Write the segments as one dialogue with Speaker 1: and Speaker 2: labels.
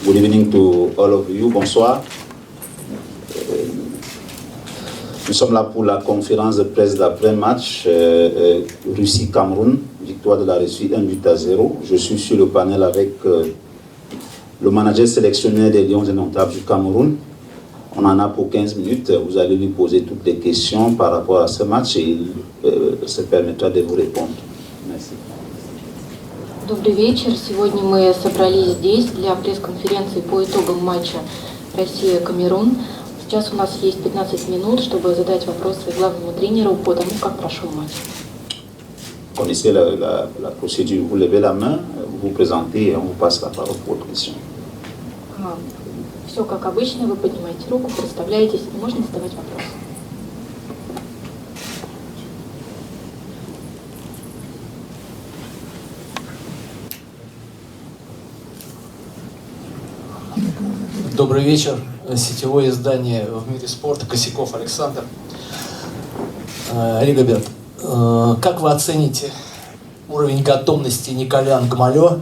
Speaker 1: Good evening to all of you. Bonsoir. Nous sommes là pour la conférence de presse d'après-match Russie-Cameroun, victoire de la Russie 1-0. Je suis sur le panel avec le manager sélectionneur des Lions indomptables du Cameroun. On en a pour 15 minutes. Vous allez lui poser toutes les questions par rapport à ce match et il se permettra de vous répondre. Merci.
Speaker 2: Добрый вечер. Сегодня мы собрались здесь для пресс-конференции по итогам матча Россия-Камерун. Сейчас у нас есть 15 минут, чтобы задать вопросы главному тренеру по тому, как прошел матч.
Speaker 1: Vous connaissez la procédure. Vous levez la main, vous vous présentez et on vous passe la parole pour votre question.
Speaker 2: Все как обычно, вы поднимаете руку, представляетесь и можно задавать вопросы.
Speaker 3: Добрый вечер. Сетевое издание в мире спорта Косяков Александр. Ригоберт, как вы оцените уровень готовности Николяна Гмалё,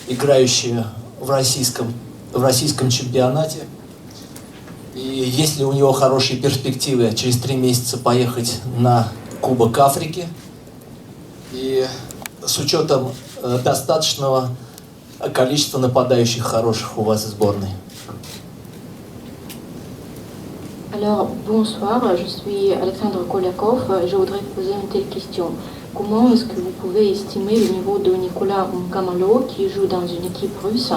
Speaker 3: играющего в российском чемпионате? И есть ли у него хорошие перспективы через 3 месяца поехать на Кубок Африки? И с учетом достаточного количества нападающих хороших у вас в сборной?
Speaker 2: Alors, bonsoir, je suis Alexandre Kolyakov. Je voudrais poser une telle question. Comment est-ce que vous pouvez estimer le niveau de Nicolas Gmalo qui joue dans une équipe russe?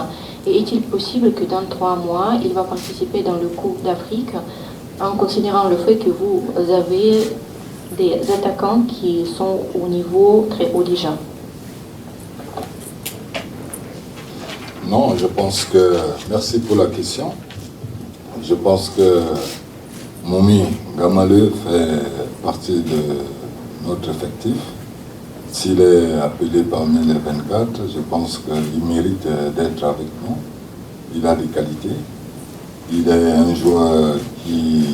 Speaker 2: Et est-il possible que dans 3 mois, il va participer dans le Coupe d'Afrique en considérant le fait que vous avez des attaquants qui sont au niveau très haut déjà?
Speaker 4: Non, je pense que... Merci pour la question. Je pense que Momi Gmalo fait partie de notre effectif. S'il est appelé parmi les 24, je pense qu'il mérite d'être avec nous. Il a des qualités. Il est un joueur qui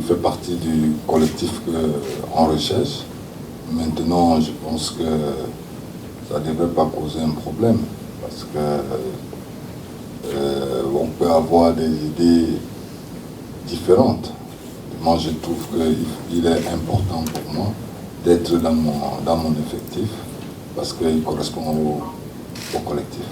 Speaker 4: fait partie du collectif qu'on recherche. Maintenant, je pense que ça ne devrait pas causer un problème. Parce que on peut avoir des idées différentes. Moi, je trouve qu'il est important pour moi d'être dans mon effectif parce qu'il correspond au collectif.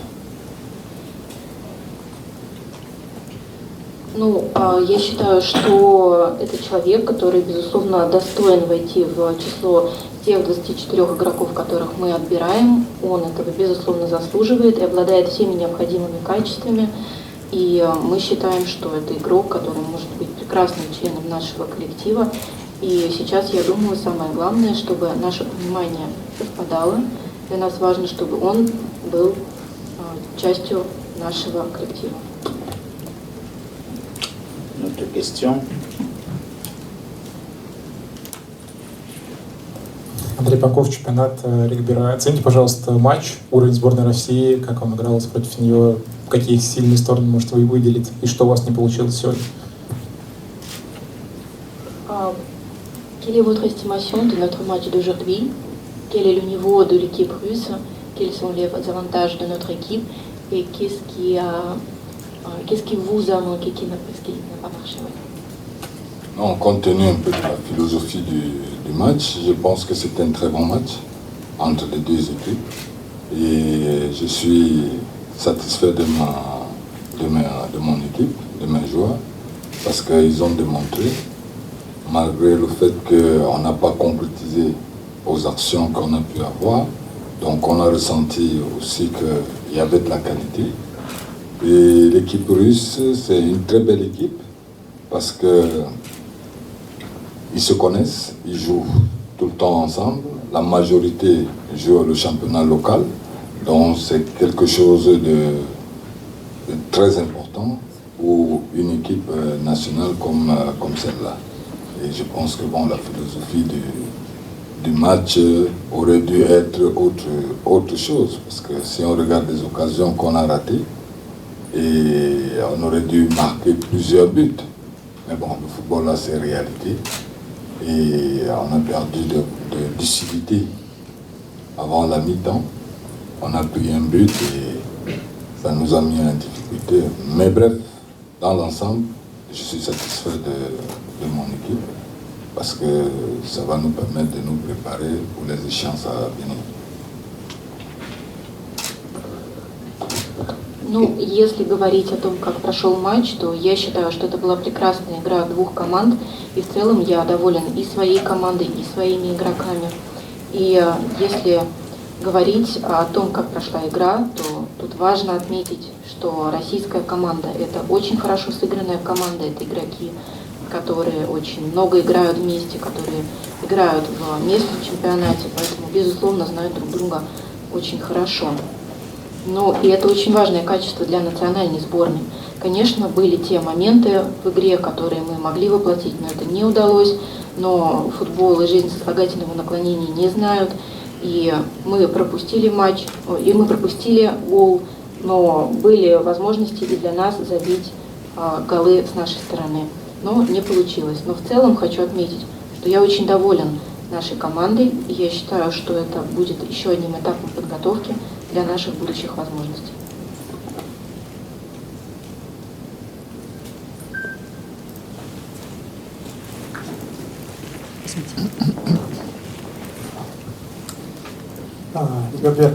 Speaker 2: Ну, я считаю, что это человек, который, безусловно, достоин войти в число тех 24 игроков, которых мы отбираем. Он этого, безусловно, заслуживает и обладает всеми необходимыми качествами. И мы считаем, что это игрок, который может быть прекрасным членом нашего коллектива. И сейчас, я думаю, самое главное, чтобы наше понимание совпадало. Для нас важно, чтобы он был частью нашего коллектива.
Speaker 1: Notre question.
Speaker 5: Андрей Панков, чемпионат регбира. Оцените, пожалуйста, матч, уровень сборной России, как вам игралось против нее, какие сильные стороны, может, вы выделить, и что у вас не получилось сегодня?
Speaker 2: Quelle est votre estimation de notre match d'aujourd'hui? Quel est le niveau de l'équipe russe? Quels sont les avantages de notre équipe? Et qu'est-ce qui vous a manqué, qui n'a pas marché?
Speaker 4: Non, compte tenu un peu de la philosophie du match, je pense que c'est un très bon match entre les deux équipes. Et je suis satisfait de mon équipe, de mes joueurs, parce qu'ils ont démontré, malgré le fait qu'on n'a pas concrétisé aux actions qu'on a pu avoir, donc on a ressenti aussi qu'il y avait de la qualité. Et l'équipe russe, c'est une très belle équipe, parce qu'ils se connaissent, ils jouent tout le temps ensemble, la majorité joue le championnat local, donc c'est quelque chose de très important pour une équipe nationale comme celle-là. Et je pense que bon, la philosophie du match aurait dû être autre chose, parce que si on regarde les occasions qu'on a ratées, et on aurait dû marquer plusieurs buts. Mais bon, le football là c'est réalité. Et on a perdu de lucidité avant la mi-temps. On a pris un but et ça nous a mis en difficulté. Mais bref, dans l'ensemble, je suis satisfait de mon équipe parce que ça va nous permettre de nous préparer pour les échéances à venir.
Speaker 2: Ну, если говорить о том, как прошел матч, то я считаю, что это была прекрасная игра двух команд, и в целом я доволен и своей командой, и своими игроками. И если говорить о том, как прошла игра, то тут важно отметить, что российская команда – это очень хорошо сыгранная команда, это игроки, которые очень много играют вместе, которые играют в местном чемпионате, поэтому, безусловно, знают друг друга очень хорошо. Ну, и это очень важное качество для национальной сборной. Конечно, были те моменты в игре, которые мы могли воплотить, но это не удалось. Но футбол и жизнь сослагательного наклонения не знают. И мы пропустили матч, и мы пропустили гол, но были возможности и для нас забить голы с нашей стороны. Но не получилось. Но в целом хочу отметить, что я очень доволен нашей командой, и я считаю, что это будет еще одним этапом подготовки для наших будущих возможностей.
Speaker 5: Габер,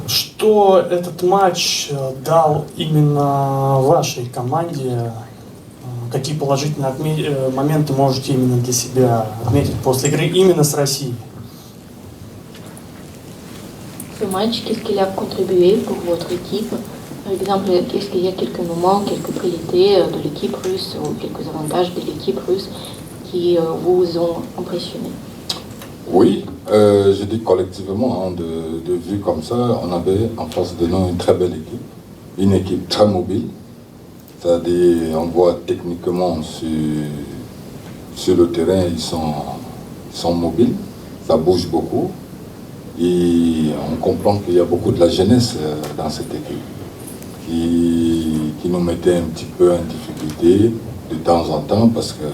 Speaker 5: что этот матч дал именно вашей команде? Какие положительные моменты можете именно для себя отметить после игры именно с Россией?
Speaker 2: Ce match, qu'est-ce qu'il a contribué pour votre équipe? Par exemple, est-ce qu'il y a quelques moments, quelques qualités de l'équipe russe ou quelques avantages de l'équipe russe qui vous ont impressionné?
Speaker 4: Oui, je dis collectivement, de vue comme ça, on avait en face de nous une très belle équipe, une équipe très mobile, c'est-à-dire on voit techniquement sur le terrain, ils sont mobiles, ça bouge beaucoup, et on comprend qu'il y a beaucoup de la jeunesse dans cette équipe qui nous mettait un petit peu en difficulté de temps en temps parce que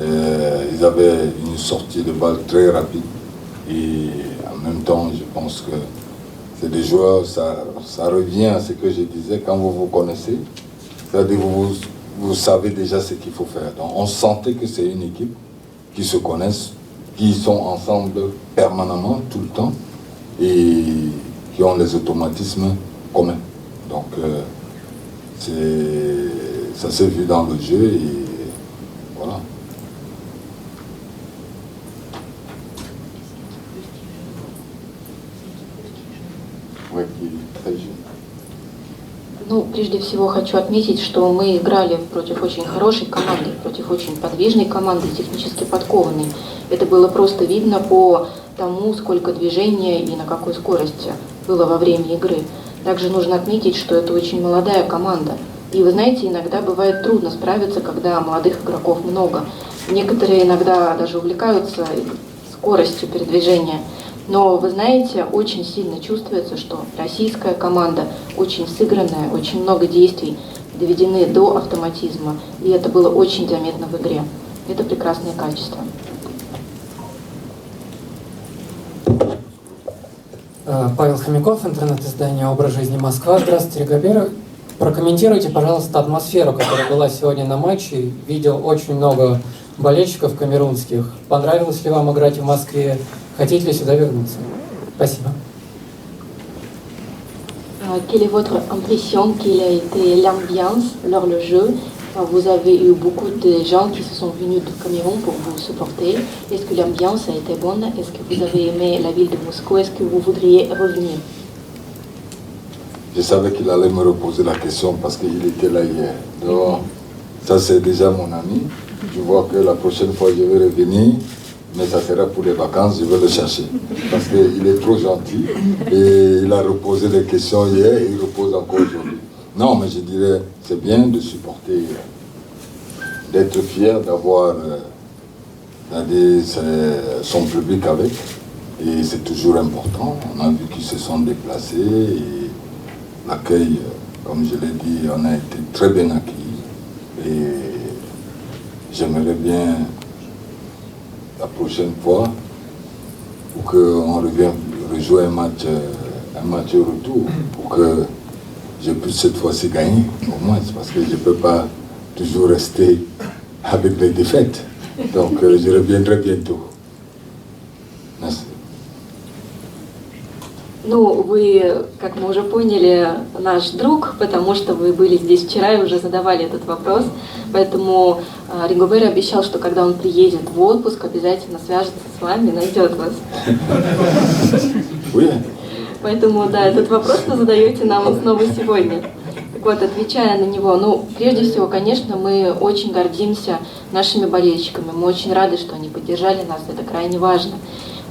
Speaker 4: ils avaient une sortie de balle très rapide et en même temps je pense que c'est des joueurs, ça revient à ce que je disais, quand vous vous connaissez, c'est-à-dire vous savez déjà ce qu'il faut faire. Donc on sentait que c'est une équipe qui se connaissent, qui sont ensemble permanemment, tout le temps, et qui ont les automatismes communs. Donc ça s'est vu dans le jeu et voilà. Ouais, qui est très jeune.
Speaker 2: Ну, прежде всего хочу отметить, что мы играли против очень хорошей команды, против очень подвижной команды, технически подкованной. Это было просто видно по тому, сколько движения и на какой скорости было во время игры. Также нужно отметить, что это очень молодая команда. И вы знаете, иногда бывает трудно справиться, когда молодых игроков много. Некоторые иногда даже увлекаются скоростью передвижения. Но, вы знаете, очень сильно чувствуется, что российская команда очень сыгранная, очень много действий доведены до автоматизма. И это было очень заметно в игре. Это прекрасное качество.
Speaker 6: Павел Хомяков, интернет-издание «Образ жизни Москва». Здравствуйте, Габер. Прокомментируйте, пожалуйста, атмосферу, которая была сегодня на матче. Видел очень много болельщиков камерунских. Понравилось ли вам играть в Москве? Хотите ли сюда вернуться? Спасибо.
Speaker 2: Quelle est votre impression? Quelle a été l'ambiance lors du jeu? Vous avez eu beaucoup de gens qui se sont venus du Cameroun pour vous supporter. Est-ce que l'ambiance a été bonne? Est-ce que vous avez aimé la ville de Moscou? Est-ce que vous voudriez revenir?
Speaker 4: Je savais qu'il allait me reposer la question parce qu'il était là hier. Donc, ça c'est déjà mon ami. Je vois que la prochaine fois je vais revenir, mais ça sera pour les vacances, je vais le chercher. Parce qu'il est trop gentil et il a reposé les questions hier et il repose encore aujourd'hui. Non, mais je dirais, c'est bien de supporter, d'être fier d'avoir son public avec. Et c'est toujours important. On a vu qu'ils se sont déplacés et l'accueil, comme je l'ai dit, on a été très bien accueillis. Et j'aimerais bien, la prochaine fois, pour qu'on revienne rejouer un match un match retour pour que je puisse cette fois-ci gagner, au moins, parce que je ne peux pas toujours rester avec les défaites. Donc je reviendrai bientôt. Merci.
Speaker 2: Ну, вы, как мы уже поняли, наш друг, потому что вы были здесь вчера и уже задавали этот вопрос. Поэтому Ригобер обещал, что когда он приедет в отпуск, обязательно свяжется с вами, найдет вас.
Speaker 4: Oui.
Speaker 2: Поэтому, да, этот вопрос вы задаете нам снова сегодня. Так вот, отвечая на него, ну, прежде всего, конечно, мы очень гордимся нашими болельщиками. Мы очень рады, что они поддержали нас, это крайне важно.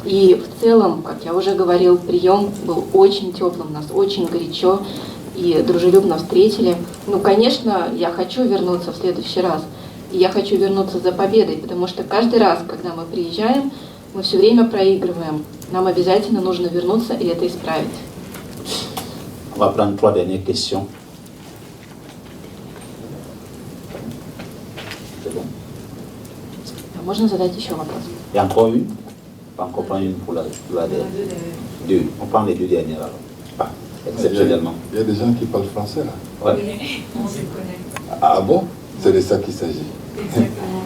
Speaker 2: И в целом, как я уже говорил, прием был очень теплым, нас очень горячо и дружелюбно встретили. Ну, конечно, я хочу вернуться в следующий раз. И я хочу вернуться за победой, потому что каждый раз, когда мы приезжаем, мы все время проигрываем. Нам обязательно нужно вернуться и это исправить.
Speaker 1: On va prendre 3 dernières questions. C'est bon.
Speaker 2: Можно задать еще вопрос?
Speaker 1: Il y a encore une? On va encore prendre une pour la dernière. Deux. On prend les 2 dernières alors. Ah, exceptionnellement.
Speaker 4: Il y a des gens qui parlent français là.
Speaker 1: Ouais.
Speaker 7: On se connaît.
Speaker 4: Ah bon? C'est de ça qu'il s'agit.
Speaker 7: Exactement.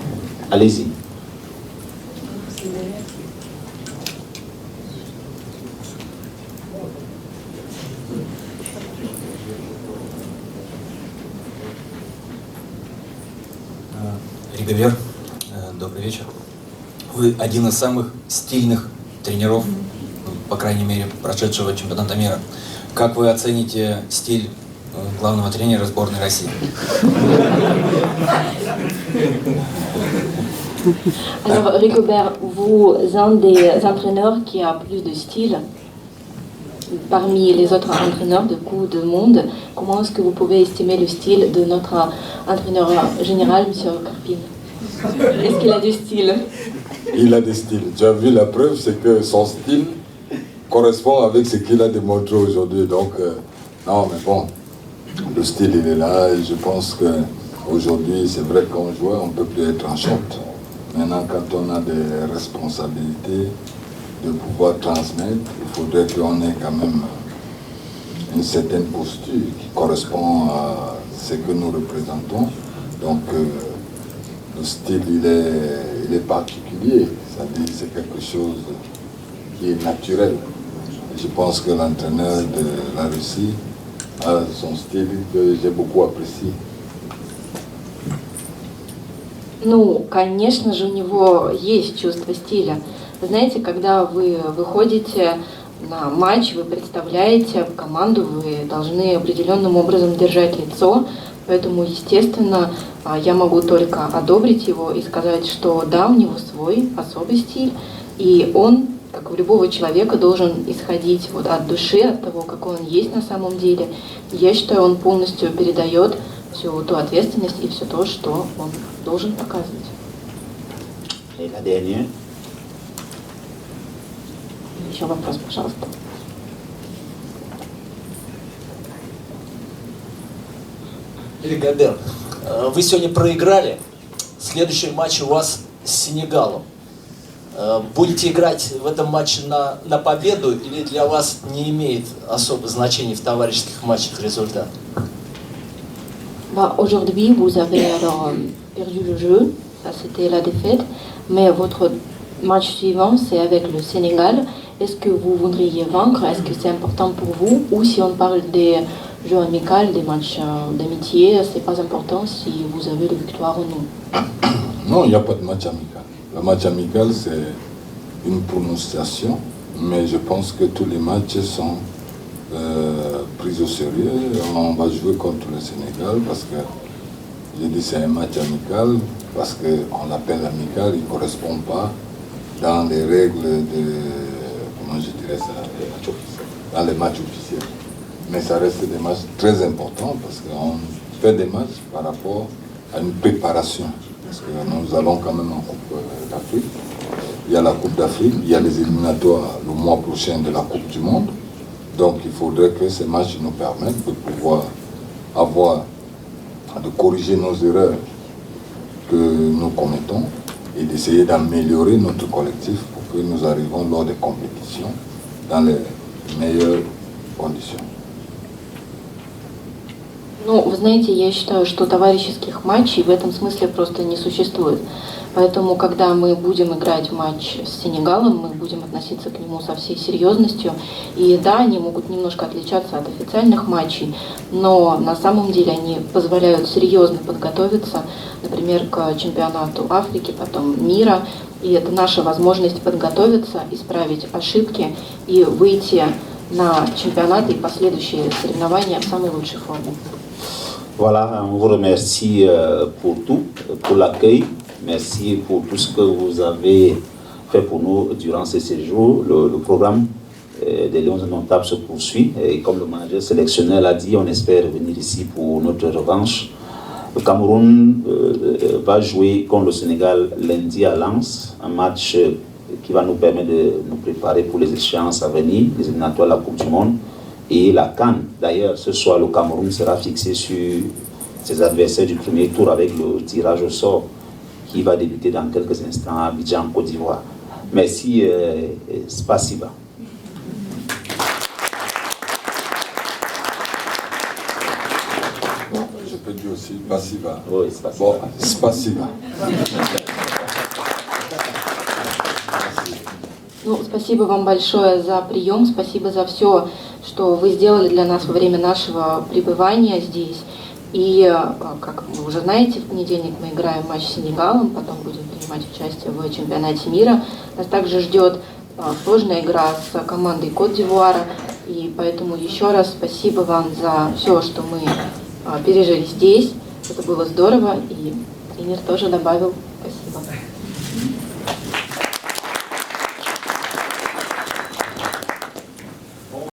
Speaker 1: Allez-y.
Speaker 8: Ригобер, добрый вечер. Вы один из самых стильных тренеров, по крайней мере, прошедшего чемпионата мира. Как вы оцените стиль главного тренера сборной России?
Speaker 2: Alors, Rigobert, vous un des entraîneurs qui a plus de style parmi les autres entraîneurs de Coupe du Monde. Comment est-ce que vous pouvez estimer le style de notre entraîneur général, M. Karpin? Est-ce qu'il a du style?
Speaker 4: Il a des styles. Tu as vu la preuve, c'est que son style correspond avec ce qu'il a démontré aujourd'hui. Donc, non, mais bon, le style, il est là. Et je pense qu'aujourd'hui, c'est vrai qu'en joueur, on ne peut plus être en short. Maintenant, quand on a des responsabilités de pouvoir transmettre, il faudrait qu'on ait quand même une certaine posture qui correspond à ce que nous représentons. Donc, le style, il est particulier, c'est-à-dire c'est quelque chose qui est naturel. Je pense que l'entraîneur de la Russie a son style que j'ai beaucoup apprécié.
Speaker 2: Ну, конечно же, у него есть чувство стиля. Вы знаете, когда вы выходите на матч, вы представляете команду, вы должны определенным образом держать лицо, поэтому, естественно, я могу только одобрить его и сказать, что да, у него свой особый стиль, и он, как у любого человека, должен исходить вот от души, от того, какой он есть на самом деле. И я считаю, он полностью передает всю ту ответственность и все то, что он должен показывать.
Speaker 1: Et la dernière?
Speaker 2: Еще вопрос, пожалуйста.
Speaker 3: Ригобер, вы сегодня проиграли. Следующий матч у вас с Сенегалом. Будете играть в этом матче на победу или для вас не имеет особого значения в товарищеских матчах результат?
Speaker 2: Bah, aujourd'hui, vous avez alors perdu le jeu, ça c'était la défaite, mais votre match suivant c'est avec le Sénégal. Est-ce que vous voudriez vaincre? Est-ce que c'est important pour vous? Ou si on parle des jeux amicaux, des matchs d'amitié, c'est pas important si vous avez la victoire ou non?
Speaker 4: Non, il n'y a pas de match amical. Le match amical, c'est une prononciation, mais je pense que tous les matchs sont pris au sérieux. On va jouer contre le Sénégal parce que, j'ai dit c'est un match amical, parce qu'on l'appelle amical, il ne correspond pas dans les règles de, comment je dirais ça, dans les matchs officiels. Mais ça reste des matchs très importants parce qu'on fait des matchs par rapport à une préparation. Parce que nous allons quand même en Coupe d'Afrique. Il y a la Coupe d'Afrique, il y a les éliminatoires le mois prochain de la Coupe du Monde. Donc il faudrait que ces matchs nous permettent de pouvoir de corriger nos erreurs que nous commettons et d'essayer d'améliorer notre collectif pour que nous arrivions lors des compétitions dans les meilleures conditions.
Speaker 2: Ну, вы знаете, я считаю, что товарищеских матчей в этом смысле просто не существует. Поэтому, когда мы будем играть матч с Сенегалом, мы будем относиться к нему со всей серьезностью. И да, они могут немножко отличаться от официальных матчей, но на самом деле они позволяют серьезно подготовиться, например, к чемпионату Африки, потом мира. И это наша возможность подготовиться, исправить ошибки и выйти на чемпионаты и последующие соревнования в самой лучшей форме.
Speaker 1: Voilà, on vous remercie pour tout, pour l'accueil. Merci pour tout ce que vous avez fait pour nous durant ce séjour. Le programme des Lions Indomptables se poursuit. Et comme le manager sélectionneur l'a dit, on espère venir ici pour notre revanche. Le Cameroun va jouer contre le Sénégal lundi à Lens, un match qui va nous permettre de nous préparer pour les échéances à venir, les éliminatoires de la Coupe du Monde et la CAN. D'ailleurs, ce soir, le Cameroun sera fixé sur ses adversaires du premier tour avec le tirage au sort qui va débuter dans quelques instants à Abidjan, Côte d'Ivoire. Merci, spasiba.
Speaker 4: Je peux dire aussi spasiba.
Speaker 1: Oui, spasiba.
Speaker 4: Bon, spasiba.
Speaker 2: Ну, спасибо вам большое за прием, спасибо за все, что вы сделали для нас во время нашего пребывания здесь. И, как вы уже знаете, в понедельник мы играем матч с Сенегалом, потом будем принимать участие в чемпионате мира. Нас также ждет сложная игра с командой Кот-д'Ивуара, и поэтому еще раз спасибо вам за все, что мы пережили здесь. Это было здорово, и тренер тоже добавил спасибо.